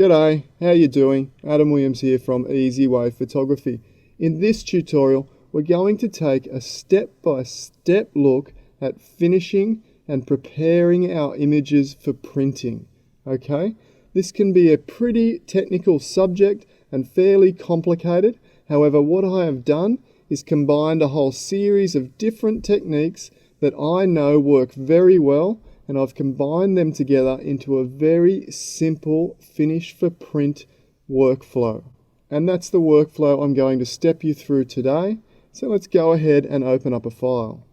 G'day, how you doing? Adam Williams here from Easy Way Photography. In this tutorial, we're going to take a step-by-step look at finishing and preparing our images for printing. Okay? This can be a pretty technical subject and fairly complicated. However, what I have done is combined a whole series of different techniques that I know work very well, and I've combined them together into a very simple finish for print workflow. And that's the workflow I'm going to step you through today. So let's go ahead and open up a file.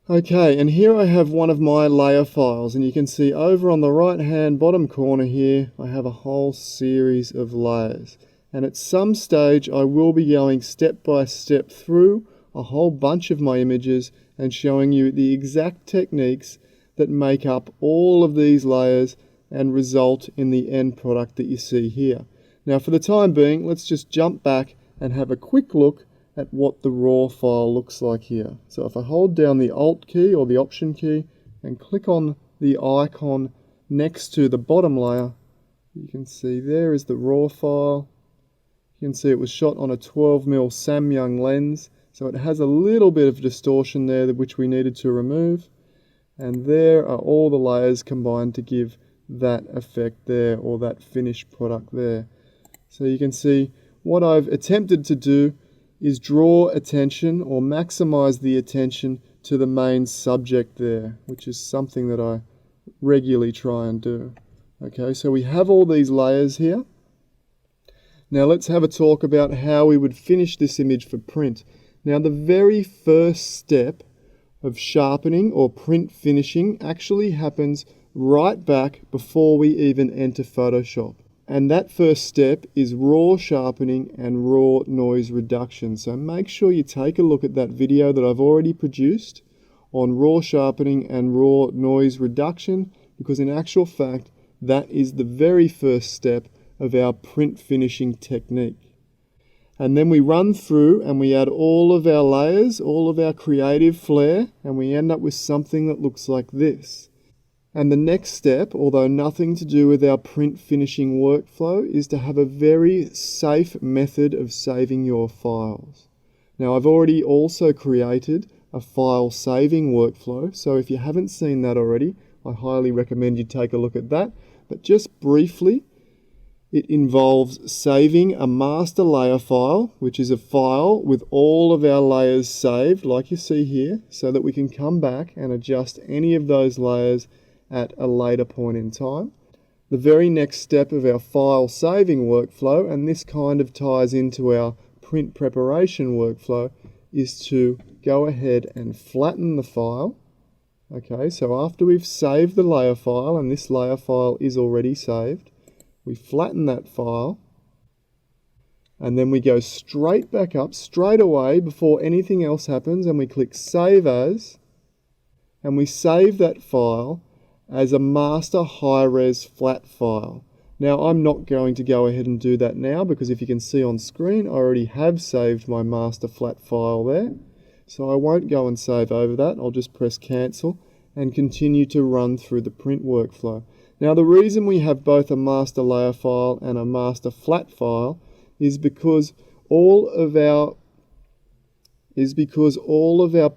Okay, and here I have one of my layer files, and you can see over on the right hand bottom corner here, I have a whole series of layers. And at some stage I will be going step by step through a whole bunch of my images and showing you the exact techniques that make up all of these layers and result in the end product that you see here. Now for the time being, let's just jump back and have a quick look at what the raw file looks like here. So if I hold down the Alt key or the Option key and click on the icon next to the bottom layer, you can see there is the raw file. You can see it was shot on a 12mm Samyang lens. So it has a little bit of distortion there which we needed to remove. And there are all the layers combined to give that effect there, or that finished product there. So you can see what I've attempted to do is draw attention or maximize the attention to the main subject there, which is something that I regularly try and do. Okay, so we have all these layers here. Now let's have a talk about how we would finish this image for print. Now the very first step of sharpening or print finishing actually happens right back before we even enter Photoshop. And that first step is raw sharpening and raw noise reduction. So make sure you take a look at that video that I've already produced on raw sharpening and raw noise reduction, because in actual fact that is the very first step of our print finishing technique. And then we run through and we add all of our layers, all of our creative flair, and we end up with something that looks like this. And the next step, although nothing to do with our print finishing workflow, is to have a very safe method of saving your files. Now I've already also created a file saving workflow, so if you haven't seen that already, I highly recommend you take a look at that. But just briefly, it involves saving a master layer file, which is a file with all of our layers saved, like you see here, so that we can come back and adjust any of those layers at a later point in time. The very next step of our file saving workflow, and this kind of ties into our print preparation workflow, is to go ahead and flatten the file. Okay, so after we've saved the layer file, and this layer file is already saved, we flatten that file, and then we go straight back up, straight away before anything else happens, and we click Save As, and we save that file as a master high-res flat file. Now I'm not going to go ahead and do that now, because if you can see on screen, I already have saved my master flat file there. So I won't go and save over that. I'll just press Cancel and continue to run through the print workflow. Now the reason we have both a master layer file and a master flat file is because all of our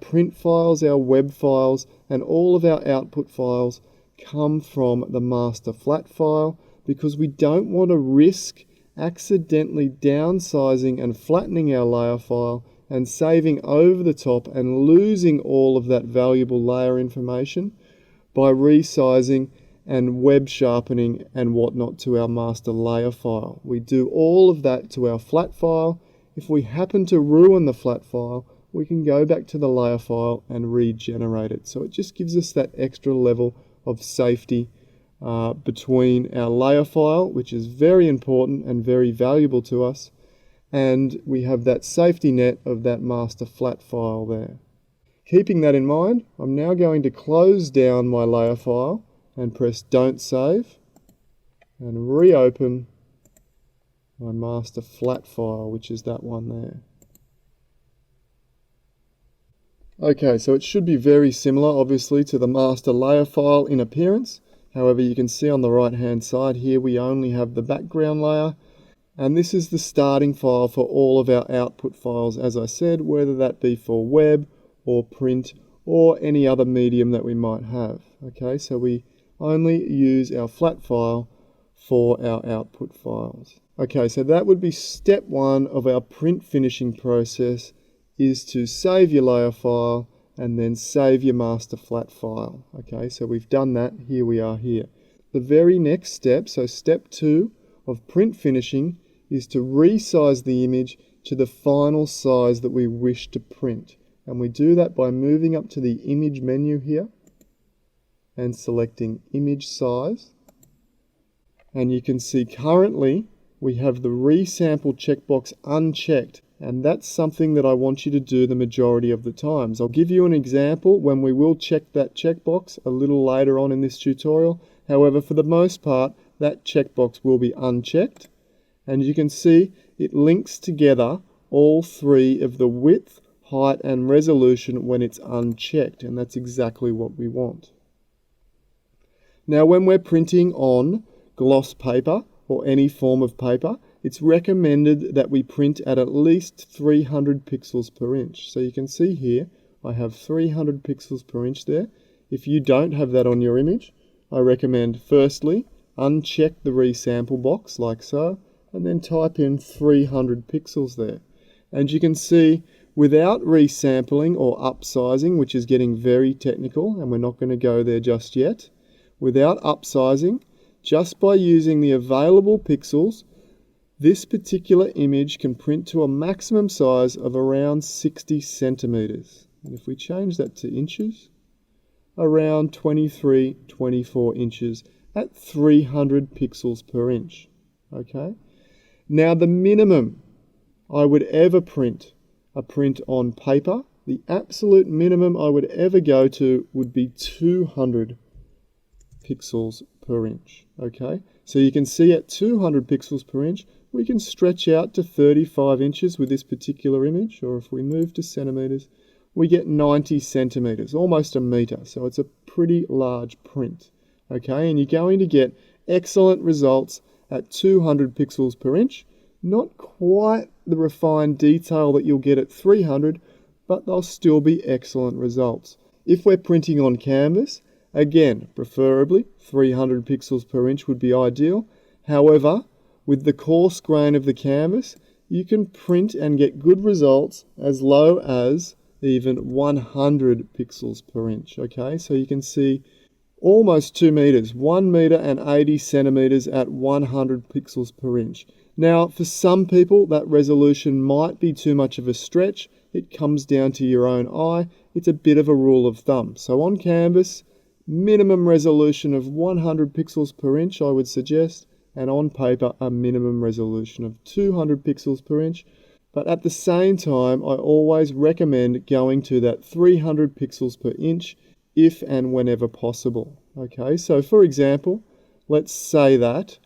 print files, our web files, and all of our output files come from the master flat file, because we don't want to risk accidentally downsizing and flattening our layer file and saving over the top and losing all of that valuable layer information by resizing and web sharpening and whatnot to our master layer file. We do all of that to our flat file. If we happen to ruin the flat file, we can go back to the layer file and regenerate it. So it just gives us that extra level of safety between our layer file, which is very important and very valuable to us, and we have that safety net of that master flat file there. Keeping that in mind, I'm now going to close down my layer file and press Don't Save and reopen my master flat file, which is that one there. Okay, so it should be very similar obviously to the master layer file in appearance, However, you can see on the right hand side here we only have the background layer, and this is the starting file for all of our output files, as I said, whether that be for web or print or any other medium that we might have. Okay, so we only use our flat file for our output files. Okay, so that would be step one of our print finishing process, is to save your layer file and then save your master flat file. Okay, so we've done that. Here we are here. The very next step, so step 2 of print finishing, is to resize the image to the final size that we wish to print. And we do that by moving up to the image menu here and selecting image size. And you can see currently we have the resample checkbox unchecked. And that's something that I want you to do the majority of the times. I'll give you an example when we will check that checkbox a little later on in this tutorial. However, for the most part, that checkbox will be unchecked. And you can see it links together all three of the width, height, and resolution when it's unchecked. And that's exactly what we want. Now, when we're printing on gloss paper or any form of paper, it's recommended that we print at least 300 pixels per inch. So you can see here, I have 300 pixels per inch there. If you don't have that on your image, I recommend firstly, uncheck the resample box like so, and then type in 300 pixels there. And you can see without resampling or upsizing, which is getting very technical, and we're not going to go there just yet, without upsizing, just by using the available pixels, this particular image can print to a maximum size of around 60 centimeters. And if we change that to inches, around 23, 24 inches at 300 pixels per inch. Okay. Now the minimum I would ever print a print on paper, the absolute minimum I would ever go to would be 200 pixels per inch. Okay. So you can see at 200 pixels per inch, we can stretch out to 35 inches with this particular image, or if we move to centimeters, we get 90 centimeters, almost a meter. So it's a pretty large print. Okay, and you're going to get excellent results at 200 pixels per inch. Not quite the refined detail that you'll get at 300, but they'll still be excellent results. If we're printing on canvas, again, preferably 300 pixels per inch would be ideal. However, with the coarse grain of the canvas, you can print and get good results as low as even 100 pixels per inch. Okay, so you can see almost 2 meters, 1 meter and 80 centimeters at 100 pixels per inch. Now, for some people, that resolution might be too much of a stretch. It comes down to your own eye. It's a bit of a rule of thumb. So on canvas, minimum resolution of 100 pixels per inch, I would suggest. And on paper, a minimum resolution of 200 pixels per inch. But at the same time, I always recommend going to that 300 pixels per inch if and whenever possible. Okay, so for example, let's say that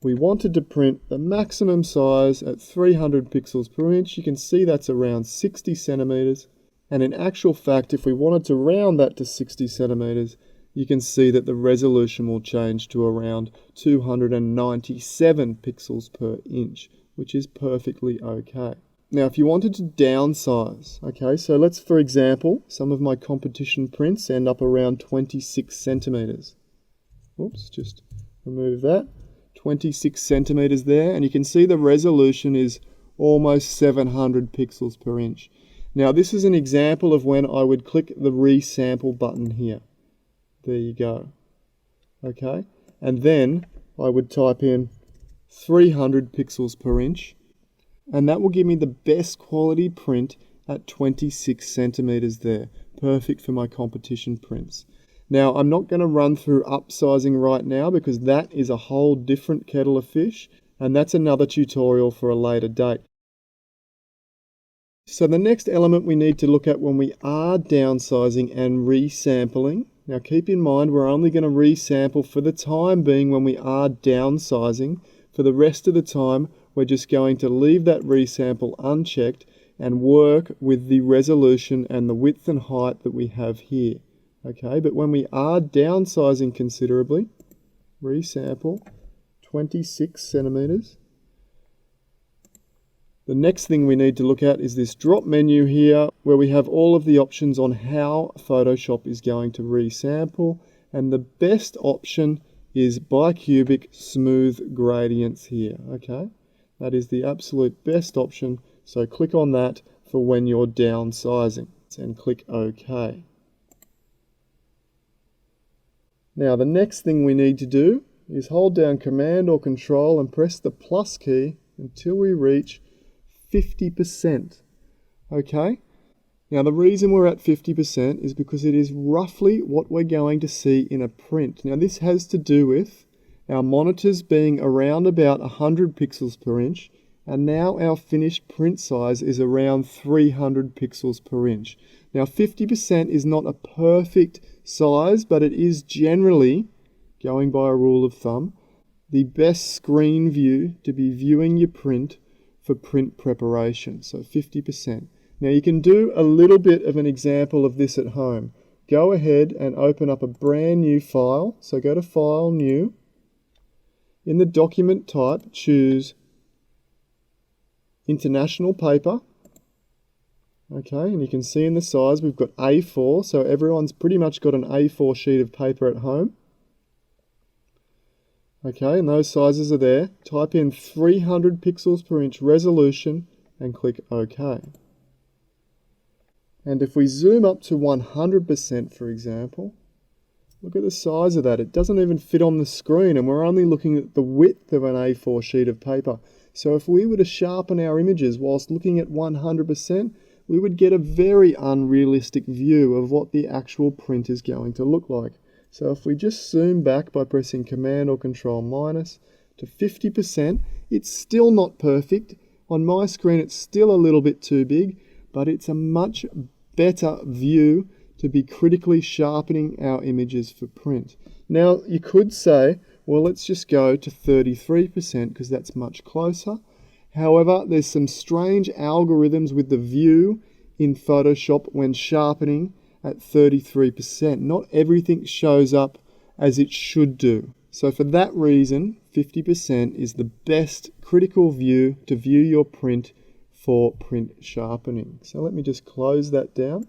we wanted to print the maximum size at 300 pixels per inch. You can see that's around 60 centimeters. And in actual fact, if we wanted to round that to 60 centimeters, you can see that the resolution will change to around 297 pixels per inch, which is perfectly okay. Now, if you wanted to downsize, okay, so let's, for example, some of my competition prints end up around 26 centimeters. Oops, just remove that. 26 centimeters there, and you can see the resolution is almost 700 pixels per inch. Now, this is an example of when I would click the resample button here. There you go. Okay, and then I would type in 300 pixels per inch, and that will give me the best quality print at 26 centimeters there. Perfect for my competition prints. Now, I'm not going to run through upsizing right now because that is a whole different kettle of fish, and that's another tutorial for a later date. So the next element we need to look at when we are downsizing and resampling. Now keep in mind we're only going to resample for the time being when we are downsizing. For the rest of the time, we're just going to leave that resample unchecked and work with the resolution and the width and height that we have here. Okay, but when we are downsizing considerably, resample, 26 centimeters. The next thing we need to look at is this drop menu here, where we have all of the options on how Photoshop is going to resample, and the best option is bicubic smooth gradients here, okay? That is the absolute best option, so click on that for when you're downsizing, and click OK. Now the next thing we need to do is hold down Command or Control and press the plus key until we reach 50%. Okay? Now the reason we're at 50% is because it is roughly what we're going to see in a print. Now this has to do with our monitors being around about 100 pixels per inch, and now our finished print size is around 300 pixels per inch. Now 50% is not a perfect size, but it is generally, going by a rule of thumb, the best screen view to be viewing your print for print preparation, so 50%. Now you can do a little bit of an example of this at home. Go ahead and open up a brand new file, so go to File, New. In the document type, choose International Paper. Okay, and you can see in the size we've got A4, so everyone's pretty much got an A4 sheet of paper at home. Okay, and those sizes are there. Type in 300 pixels per inch resolution and click OK. And if we zoom up to 100%, for example, look at the size of that. It doesn't even fit on the screen, and we're only looking at the width of an A4 sheet of paper. So if we were to sharpen our images whilst looking at 100%, we would get a very unrealistic view of what the actual print is going to look like. So if we just zoom back by pressing Command or Control minus to 50%, it's still not perfect. On my screen it's still a little bit too big, but it's a much better view to be critically sharpening our images for print. Now you could say, well, let's just go to 33% because that's much closer. However, there's some strange algorithms with the view in Photoshop when sharpening at 33%. Not everything shows up as it should do. So for that reason, 50% is the best critical view to view your print for print sharpening. So let me just close that down.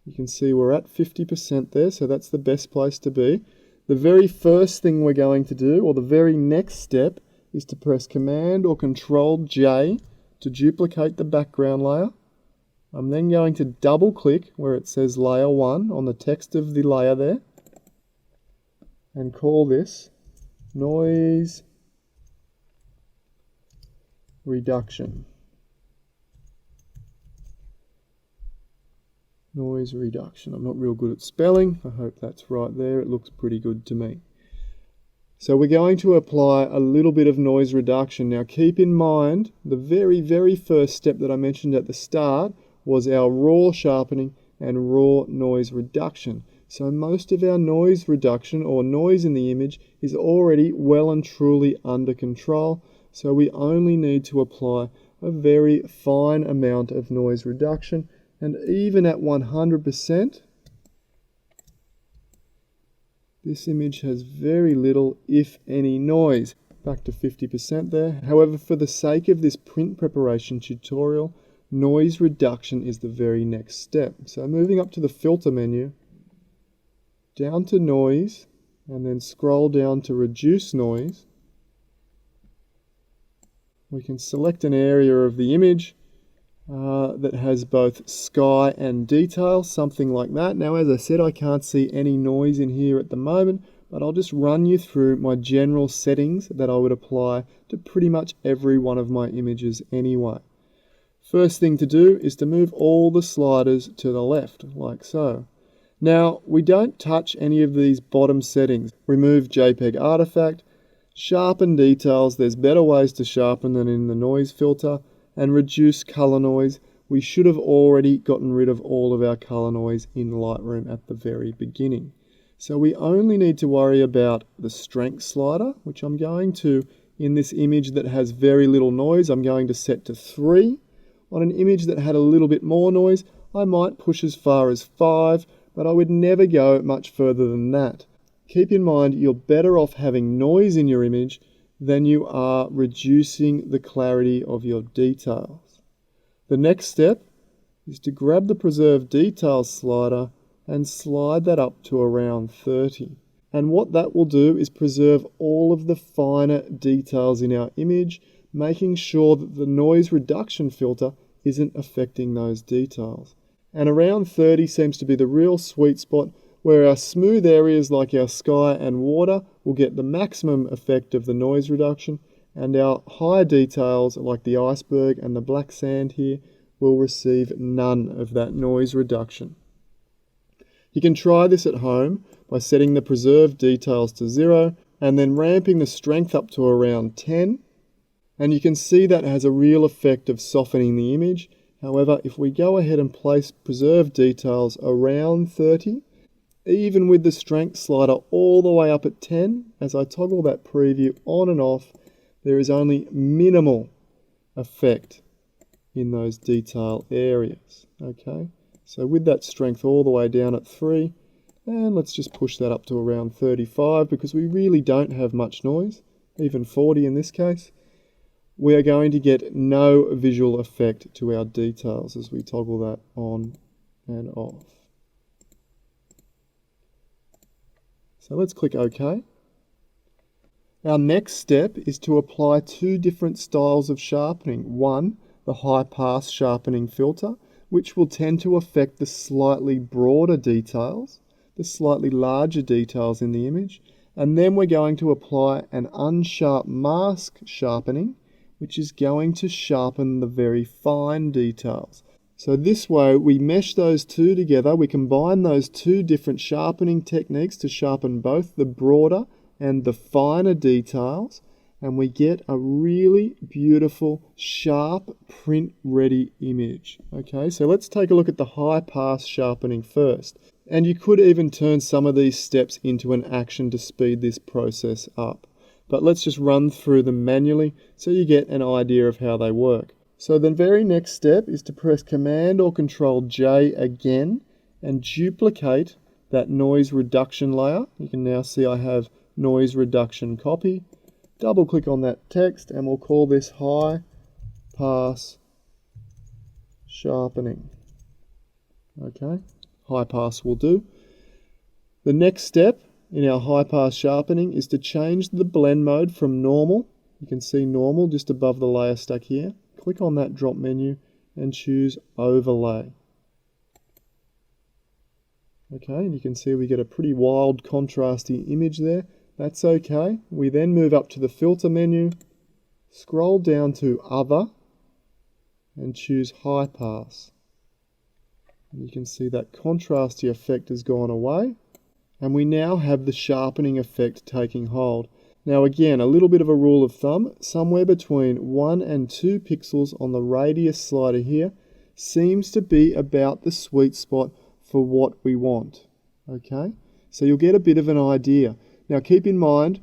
You can see we're at 50% there, so that's the best place to be. The very first thing we're going to do, or the very next step, is to press Command or Control J to duplicate the background layer. I'm then going to double click where it says Layer 1 on the text of the layer there, and call this Noise Reduction. Noise reduction. I'm not real good at spelling. I hope that's right there. It looks pretty good to me. So we're going to apply a little bit of noise reduction. Now keep in mind, the very first step that I mentioned at the start was our raw sharpening and raw noise reduction. So most of our noise reduction or noise in the image is already well and truly under control. So we only need to apply a very fine amount of noise reduction. And even at 100%, this image has very little, if any, noise. Back to 50% there. However, for the sake of this print preparation tutorial, noise reduction is the very next step. So moving up to the filter menu, down to noise, and then scroll down to reduce noise. We can select an area of the image that has both sky and detail, something like that. Now, as I said, I can't see any noise in here at the moment, but I'll just run you through my general settings that I would apply to pretty much every one of my images anyway. First thing to do is to move all the sliders to the left, like so. Now, we don't touch any of these bottom settings. Remove JPEG artifact, sharpen details. There's better ways to sharpen than in the noise filter. And reduce color noise. We should have already gotten rid of all of our color noise in Lightroom at the very beginning. So we only need to worry about the strength slider, which I'm going to, in this image that has very little noise, I'm going to set to 3. On an image that had a little bit more noise, I might push as far as 5, but I would never go much further than that. keep in mind you're better off having noise in your image than you are reducing the clarity of your details. The next step is to grab the Preserve Details slider and slide that up to around 30. And what that will do is preserve all of the finer details in our image, making sure that the noise reduction filter isn't affecting those details. And around 30 seems to be the real sweet spot where our smooth areas like our sky and water will get the maximum effect of the noise reduction, and our higher details like the iceberg and the black sand here will receive none of that noise reduction. You can try this at home by setting the Preserve Details to 0 and then ramping the strength up to around 10. And you can see that has a real effect of softening the image. However, if we go ahead and place Preserve Details around 30, even with the strength slider all the way up at 10, as I toggle that preview on and off, there is only minimal effect in those detail areas. Okay, so with that strength all the way down at 3, and let's just push that up to around 35 because we really don't have much noise, even 40 in this case. We are going to get no visual effect to our details as we toggle that on and off. So let's click OK. Our next step is to apply two different styles of sharpening. One, the high pass sharpening filter, which will tend to affect the slightly broader details, the slightly larger details in the image. And then we're going to apply an unsharp mask sharpening, which is going to sharpen the very fine details. So this way we mesh those two together, we combine those two different sharpening techniques to sharpen both the broader and the finer details, and we get a really beautiful, sharp, print-ready image. Okay, so let's take a look at the high pass sharpening first. And you could even turn some of these steps into an action to speed this process up. But let's just run through them manually so you get an idea of how they work. So the very next step is to press Command or Control J again and duplicate that noise reduction layer. You can now see I have noise reduction copy. Double click on that text and we'll call this high pass sharpening. Okay, high pass will do. The next step in our high pass sharpening is to change the blend mode from normal. You can see normal just above the layer stack here. Click on that drop menu and choose overlay. Okay, and you can see we get a pretty wild contrasty image there. That's okay. We then move up to the filter menu, scroll down to other and choose high pass. And you can see that contrasty effect has gone away. And we now have the sharpening effect taking hold. Now again, a little bit of a rule of thumb, somewhere between 1 and 2 pixels on the radius slider here seems to be about the sweet spot for what we want. Okay, so you'll get a bit of an idea. Now keep in mind,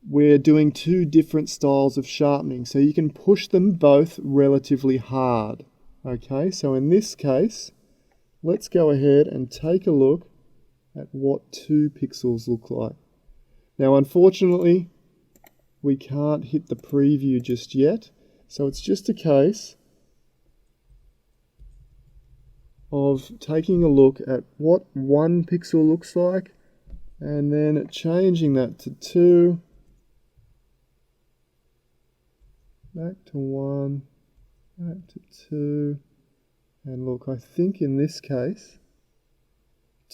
we're doing two different styles of sharpening, so you can push them both relatively hard. Okay, so in this case, let's go ahead and take a look at what 2 pixels look like. Now unfortunately we can't hit the preview just yet, so it's just a case of taking a look at what 1 pixel looks like and then changing that to 2, back to 1, back to 2, and look, I think in this case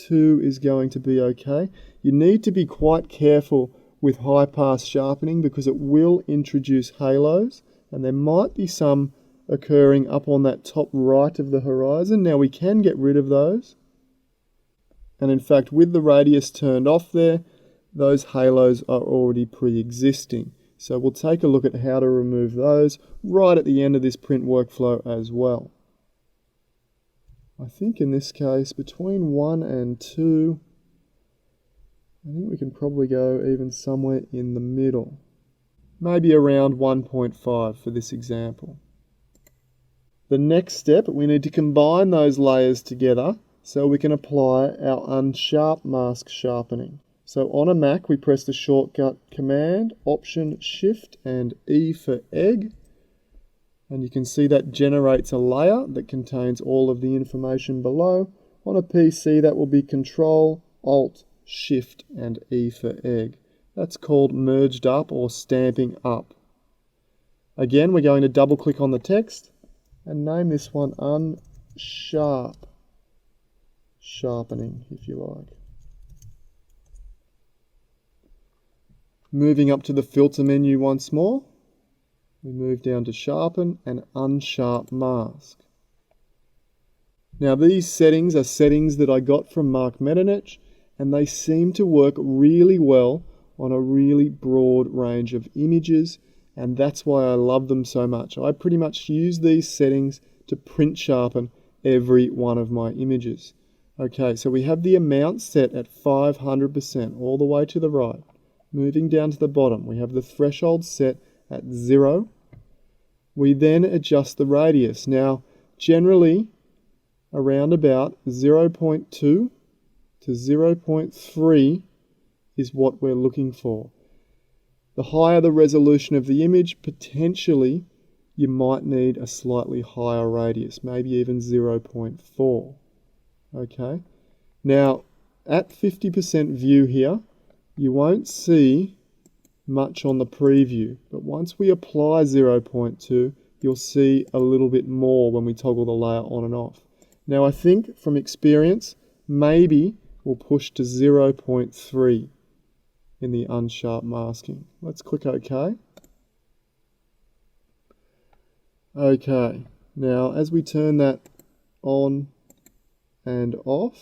2 is going to be okay. You need to be quite careful with high pass sharpening because it will introduce halos, and there might be some occurring up on that top right of the horizon. Now we can get rid of those, and in fact with the radius turned off there, those halos are already pre-existing. So we'll take a look at how to remove those right at the end of this print workflow as well. I think in this case, between 1 and 2, I think we can probably go even somewhere in the middle. Maybe around 1.5 for this example. The next step, we need to combine those layers together so we can apply our unsharp mask sharpening. So on a Mac, we press the shortcut Command, Option, Shift, and E for egg. And you can see that generates a layer that contains all of the information below. On a PC, that will be Control, Alt, Shift, and E for egg. That's called merged up or stamping up. Again, we're going to double click on the text and name this one unsharp. Sharpening, if you like. Moving up to the filter menu once more, we move down to sharpen and unsharp mask. Now these settings are settings that I got from Mark Medanich, and they seem to work really well on a really broad range of images, and that's why I love them so much. I pretty much use these settings to print sharpen every one of my images. Okay, so we have the amount set at 500% all the way to the right. Moving down to the bottom, we have the threshold set at 0. We then adjust the radius. Now, generally, around about 0.2 to 0.3 is what we're looking for. The higher the resolution of the image, potentially you might need a slightly higher radius, maybe even 0.4. Okay, now at 50% view here, you won't see much on the preview, but once we apply 0.2, you'll see a little bit more when we toggle the layer on and off. Now I think from experience, maybe we'll push to 0.3 in the unsharp masking. Let's click OK. Okay, now as we turn that on and off,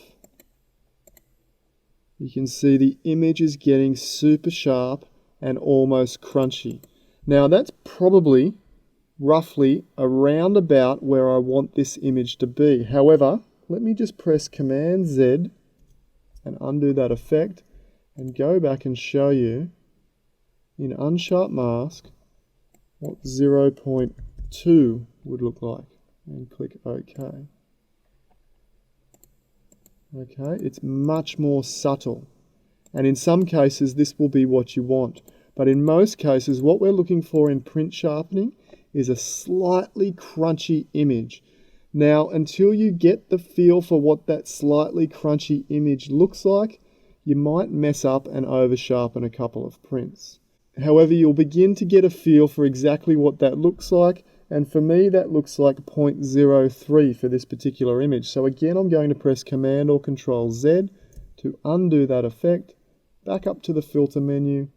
you can see the image is getting super sharp and almost crunchy. Now that's probably roughly around about where I want this image to be. However, let me just press Command Z and undo that effect and go back and show you in unsharp mask what 0.2 would look like, and click OK. Okay, it's much more subtle, and in some cases this will be what you want, but in most cases what we're looking for in print sharpening is a slightly crunchy image. Now, until you get the feel for what that slightly crunchy image looks like, you might mess up and over sharpen a couple of prints. However, you'll begin to get a feel for exactly what that looks like, and for me that looks like 0.03 for this particular image. So again, I'm going to press Command or Control Z to undo that effect, back up to the filter menu,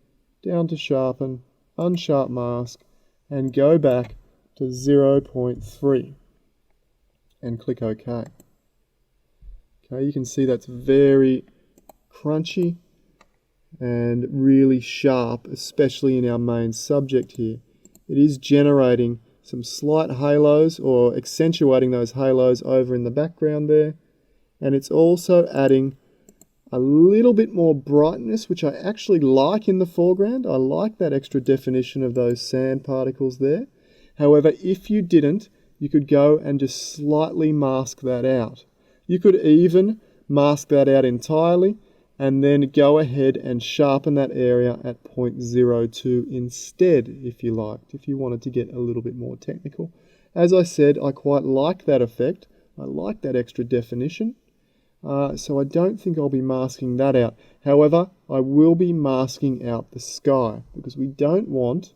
down to sharpen, unsharp mask, and go back to 0.3 and click OK. Okay, you can see that's very crunchy and really sharp, especially in our main subject here. It is generating some slight halos or accentuating those halos over in the background there, and it's also adding a little bit more brightness, which I actually like in the foreground. I like that extra definition of those sand particles there. However, if you didn't, you could go and just slightly mask that out. You could even mask that out entirely and then go ahead and sharpen that area at 0.02 instead, if you liked, if you wanted to get a little bit more technical. As I said, I quite like that effect. I like that extra definition. So I don't think I'll be masking that out. However, I will be masking out the sky, because we don't want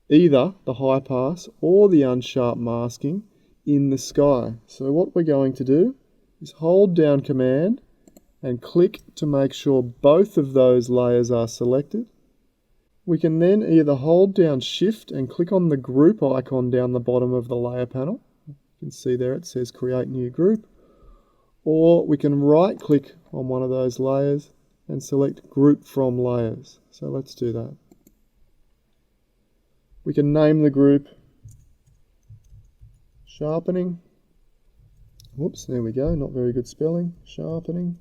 either the high pass or the unsharp masking in the sky. So what we're going to do is hold down Command and click to make sure both of those layers are selected. We can then either hold down Shift and click on the group icon down the bottom of the layer panel. You can see there it says Create New Group. Or we can right click on one of those layers and select Group From Layers. So let's do that. We can name the group Sharpening. Whoops, there we go, not very good spelling. Sharpening.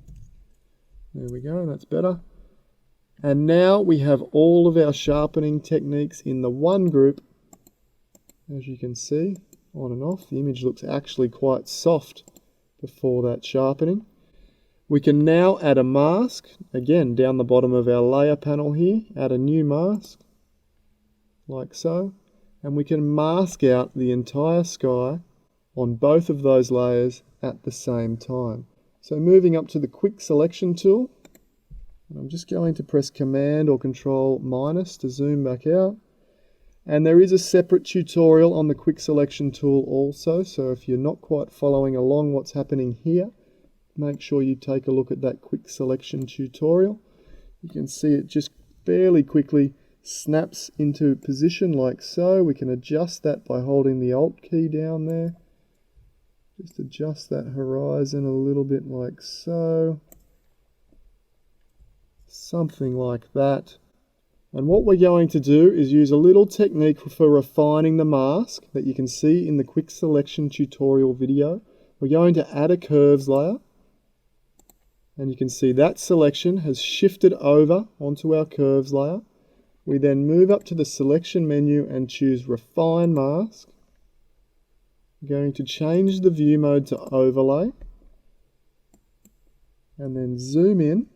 There we go, that's better. And now we have all of our sharpening techniques in the one group. As you can see, on and off, the image looks actually quite soft before that sharpening. We can now add a mask, again down the bottom of our layer panel here, add a new mask, like so, and we can mask out the entire sky on both of those layers at the same time. So moving up to the quick selection tool, I'm just going to press Command or Control minus to zoom back out. And there is a separate tutorial on the quick selection tool also, so if you're not quite following along what's happening here, make sure you take a look at that quick selection tutorial. You can see it just fairly quickly snaps into position like so. We can adjust that by holding the Alt key down there. Just adjust that horizon a little bit like so. Something like that. And what we're going to do is use a little technique for refining the mask that you can see in the quick selection tutorial video. We're going to add a curves layer. And you can see that selection has shifted over onto our curves layer. We then move up to the selection menu and choose Refine Mask. We're going to change the view mode to Overlay. And then zoom in.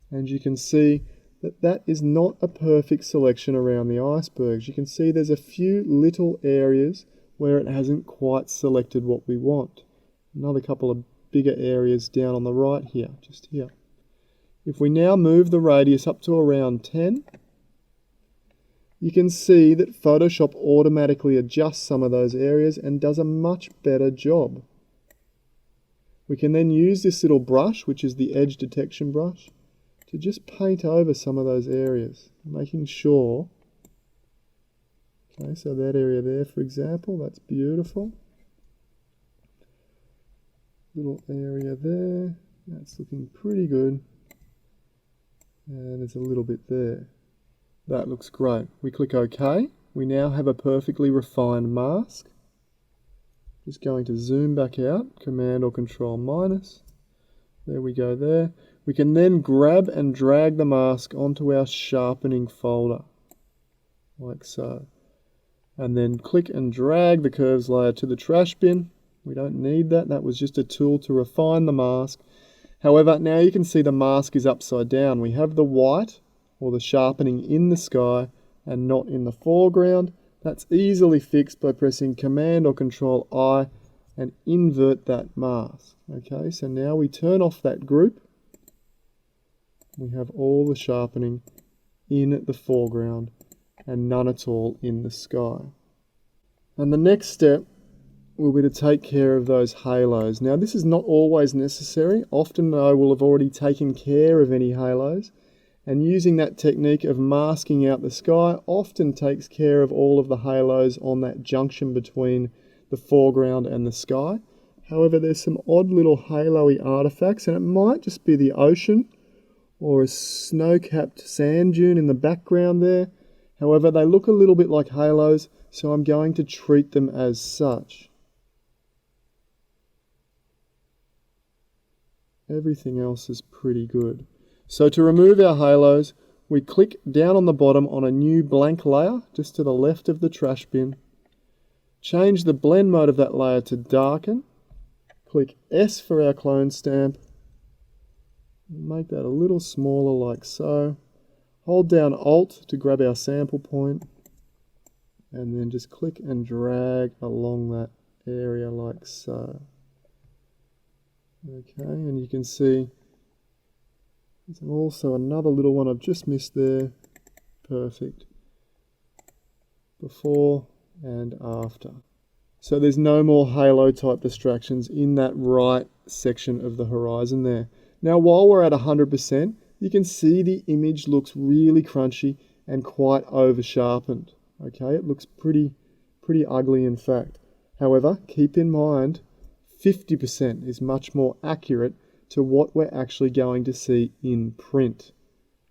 And you can see that that is not a perfect selection around the icebergs. You can see there's a few little areas where it hasn't quite selected what we want. Another couple of bigger areas down on the right here, just here. If we now move the radius up to around 10, you can see that Photoshop automatically adjusts some of those areas and does a much better job. We can then use this little brush, which is the edge detection brush, to just paint over some of those areas, making sure, okay, so that area there, for example, that's beautiful. Little area there, that's looking pretty good. And there's a little bit there. That looks great. We click OK. We now have a perfectly refined mask. Just going to zoom back out, Command or Control minus. There we go there. We can then grab and drag the mask onto our sharpening folder, like so. And then click and drag the curves layer to the trash bin. We don't need that. That was just a tool to refine the mask. However, now you can see the mask is upside down. We have the white, or the sharpening, in the sky and not in the foreground. That's easily fixed by pressing Command or Control I and invert that mask. Okay, so now we turn off that group. We have all the sharpening in the foreground and none at all in the sky. And the next step will be to take care of those halos. Now this is not always necessary. Often I will have already taken care of any halos, and using that technique of masking out the sky often takes care of all of the halos on that junction between the foreground and the sky. However, there's some odd little halo-y artifacts, and it might just be the ocean or a snow-capped sand dune in the background there. However, they look a little bit like halos, so I'm going to treat them as such. Everything else is pretty good. So to remove our halos, we click down on the bottom on a new blank layer, just to the left of the trash bin. Change the blend mode of that layer to darken. Click S for our clone stamp. Make that a little smaller like so. Hold down Alt to grab our sample point. And then just click and drag along that area like so. Okay, and you can see there's also another little one I've just missed there. Perfect. Before and after. So there's no more halo type distractions in that right section of the horizon there. Now while we're at 100%, you can see the image looks really crunchy and quite over sharpened. Okay, it looks pretty ugly in fact. However, keep in mind 50% is much more accurate to what we're actually going to see in print.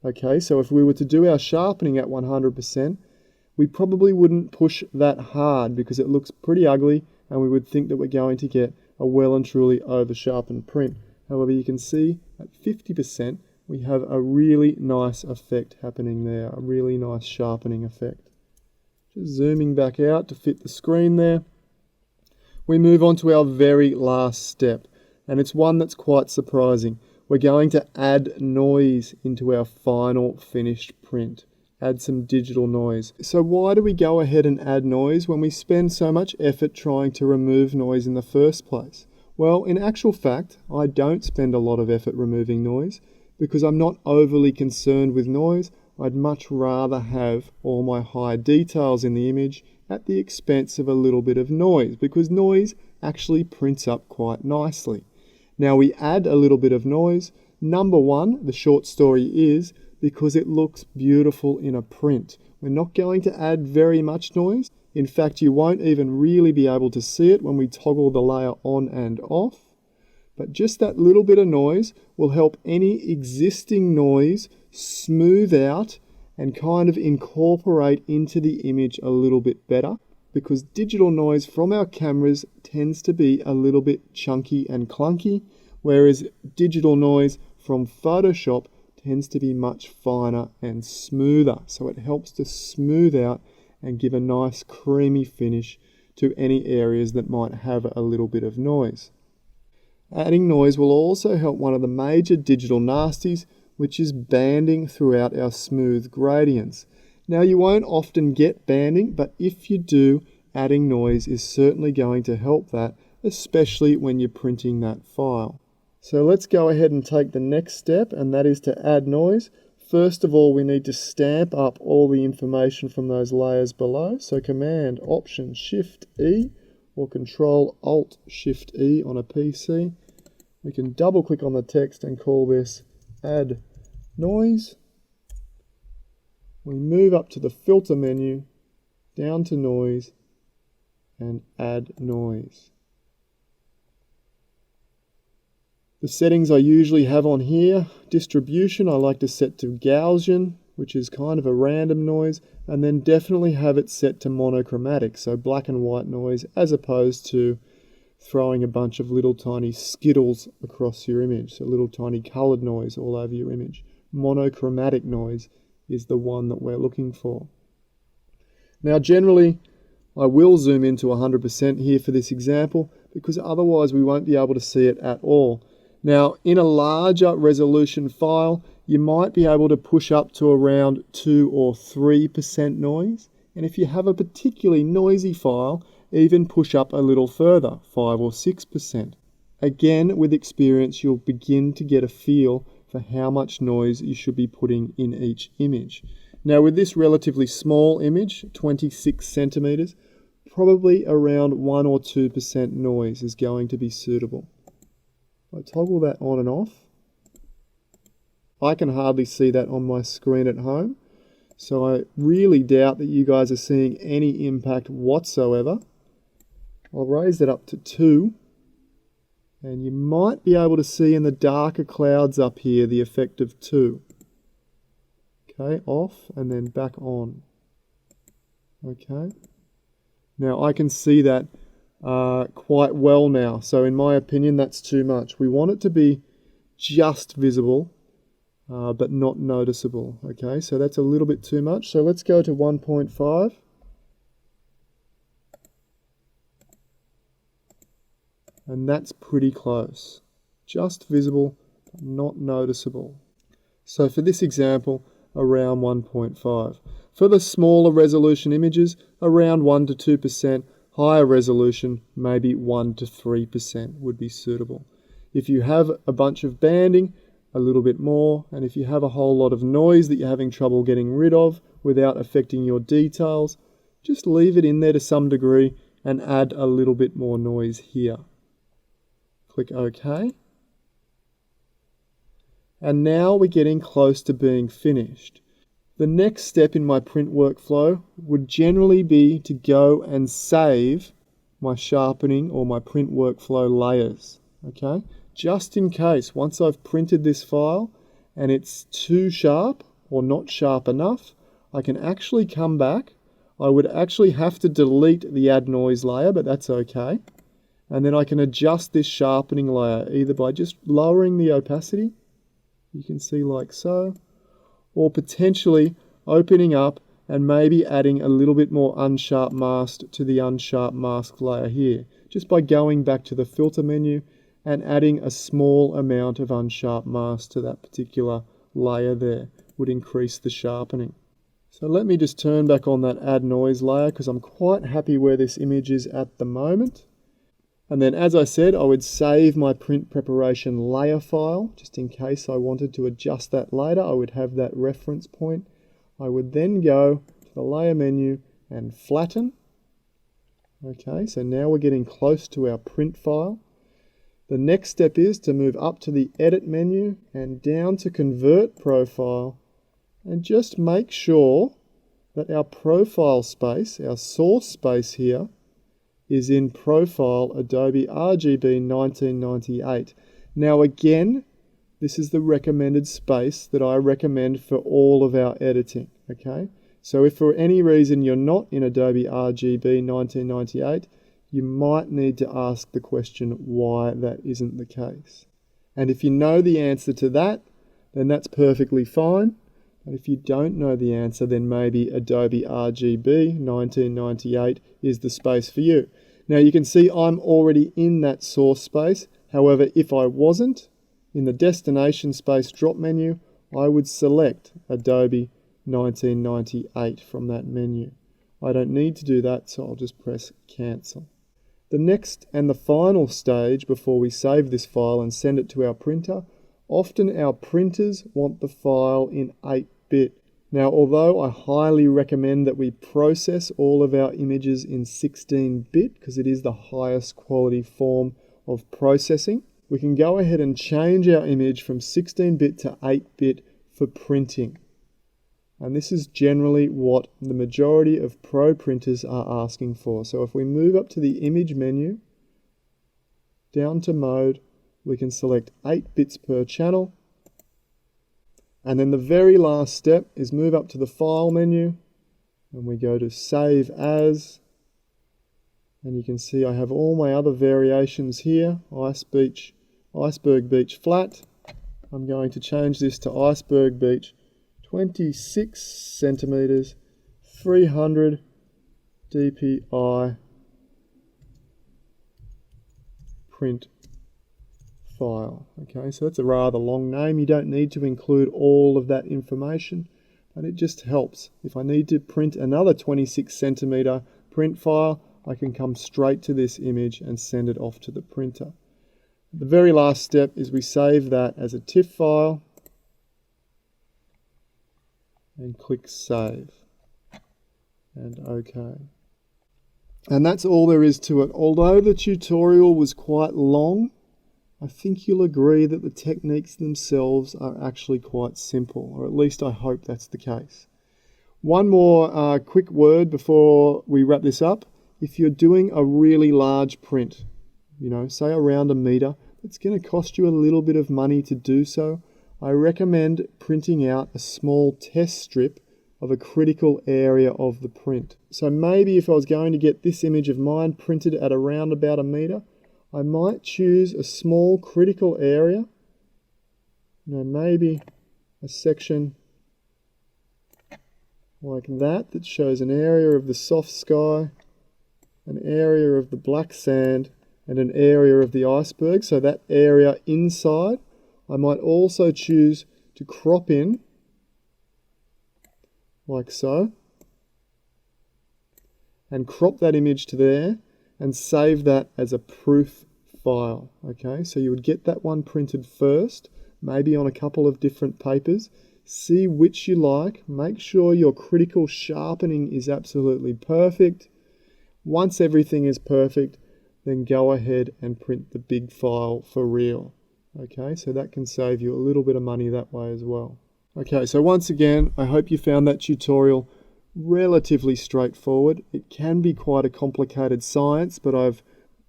Okay, so if we were to do our sharpening at 100%, we probably wouldn't push that hard because it looks pretty ugly and we would think that we're going to get a well and truly over sharpened print. However, you can see at 50% we have a really nice effect happening there, a really nice sharpening effect. Just zooming back out to fit the screen there. We move on to our very last step. and it's one that's quite surprising. We're going to add noise into our final finished print. Add some digital noise. So why do we go ahead and add noise when we spend so much effort trying to remove noise in the first place? Well, in actual fact, I don't spend a lot of effort removing noise because I'm not overly concerned with noise. I'd much rather have all my high details in the image at the expense of a little bit of noise, because noise actually prints up quite nicely. Now we add a little bit of noise. Number one, the short story is because it looks beautiful in a print. We're not going to add very much noise. In fact, you won't even really be able to see it when we toggle the layer on and off. But just that little bit of noise will help any existing noise smooth out and kind of incorporate into the image a little bit better, because digital noise from our cameras tends to be a little bit chunky and clunky, whereas digital noise from Photoshop tends to be much finer and smoother. So it helps to smooth out and give a nice creamy finish to any areas that might have a little bit of noise. Adding noise will also help one of the major digital nasties, which is banding throughout our smooth gradients. Now you won't often get banding, but if you do, adding noise is certainly going to help that, especially when you're printing that file. So let's go ahead and take the next step, and that is to add noise. First of all, we need to stamp up all the information from those layers below. So Command Option Shift E or Control Alt Shift E on a PC. We can double click on the text and call this Add Noise. We move up to the filter menu, down to noise, and add noise. The settings I usually have on here, distribution, I like to set to Gaussian, which is kind of a random noise, and then definitely have it set to monochromatic, so black and white noise, as opposed to throwing a bunch of little tiny skittles across your image, so little tiny colored noise all over your image. Monochromatic noise is the one that we're looking for. Now generally, I will zoom into 100% here for this example, because otherwise we won't be able to see it at all. Now, in a larger resolution file, you might be able to push up to around 2 or 3% noise. And if you have a particularly noisy file, even push up a little further, 5 or 6%. Again, with experience, you'll begin to get a feel for how much noise you should be putting in each image. Now, with this relatively small image, 26 centimeters, probably around 1 or 2% noise is going to be suitable. I toggle that on and off. I can hardly see that on my screen at home, so I really doubt that you guys are seeing any impact whatsoever. I'll raise it up to 2, and you might be able to see in the darker clouds up here the effect of 2. Okay, off and then back on. Okay, now I can see that quite well now. So in my opinion, that's too much. We want it to be just visible, but not noticeable. Okay, so that's a little bit too much. So let's go to 1.5. And that's pretty close. Just visible, but not noticeable. So for this example, around 1.5. For the smaller resolution images, around 1 to 2%. Higher resolution, maybe 1 to 3% would be suitable. If you have a bunch of banding, a little bit more, and if you have a whole lot of noise that you're having trouble getting rid of without affecting your details, just leave it in there to some degree and add a little bit more noise here. Click OK. And now we're getting close to being finished. The next step in my print workflow would generally be to go and save my sharpening or my print workflow layers, okay? Just in case, once I've printed this file and it's too sharp or not sharp enough, I can actually come back. I would actually have to delete the add noise layer, but that's okay. And then I can adjust this sharpening layer either by just lowering the opacity, you can see like so, or potentially opening up and maybe adding a little bit more unsharp mask to the unsharp mask layer here, just by going back to the filter menu and adding a small amount of unsharp mask to that particular layer there would increase the sharpening. So let me just turn back on that add noise layer because I'm quite happy where this image is at the moment. And then, as I said, I would save my print preparation layer file just in case I wanted to adjust that later. I would have that reference point. I would then go to the layer menu and flatten. Okay, so now we're getting close to our print file. The next step is to move up to the edit menu and down to convert profile, and just make sure that our profile space, our source space here, is in Profile Adobe RGB 1998. Now again, this is the recommended space that I recommend for all of our editing, okay? So if for any reason you're not in Adobe RGB 1998, you might need to ask the question why that isn't the case. And if you know the answer to that, then that's perfectly fine. And if you don't know the answer, then maybe Adobe RGB 1998 is the space for you. Now you can see I'm already in that source space. However, if I wasn't, in the destination space drop menu, I would select Adobe 1998 from that menu. I don't need to do that, so I'll just press cancel. The next and the final stage before we save this file and send it to our printer, often our printers want the file in 8-bit. Now, although I highly recommend that we process all of our images in 16-bit because it is the highest quality form of processing, we can go ahead and change our image from 16-bit to 8-bit for printing. And this is generally what the majority of Pro printers are asking for. So if we move up to the image menu, down to mode, we can select 8 bits per channel. And then the very last step is move up to the file menu and we go to save as. And you can see I have all my other variations here. Iceberg Beach flat. I'm going to change this to Iceberg Beach 26 centimeters, 300 dpi print file. Okay, so that's a rather long name. You don't need to include all of that information, but it just helps. If I need to print another 26 centimeter print file, I can come straight to this image and send it off to the printer. The very last step is we save that as a TIFF file and click save and OK. And that's all there is to it. Although the tutorial was quite long, I think you'll agree that the techniques themselves are actually quite simple, or at least I hope that's the case. One more quick word before we wrap this up. If you're doing a really large print, say around a meter, it's going to cost you a little bit of money to do so. I recommend printing out a small test strip of a critical area of the print. So maybe if I was going to get this image of mine printed at around about a meter, I might choose a small critical area, maybe a section like that shows an area of the soft sky, an area of the black sand, and an area of the iceberg. So that area inside, I might also choose to crop in like so, and crop that image to there and save that as a proof file. Okay, so you would get that one printed first, maybe on a couple of different papers, see which you like, make sure your critical sharpening is absolutely perfect. Once everything is perfect, then go ahead and print the big file for real. Okay, so that can save you a little bit of money that way as well. Okay, so once again, I hope you found that tutorial relatively straightforward. It can be quite a complicated science, but I've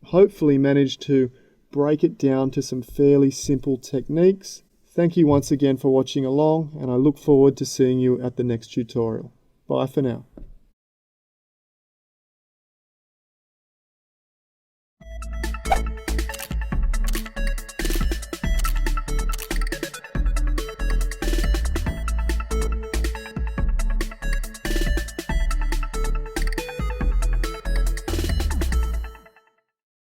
hopefully managed to break it down to some fairly simple techniques. Thank you once again for watching along, and I look forward to seeing you at the next tutorial. Bye for now.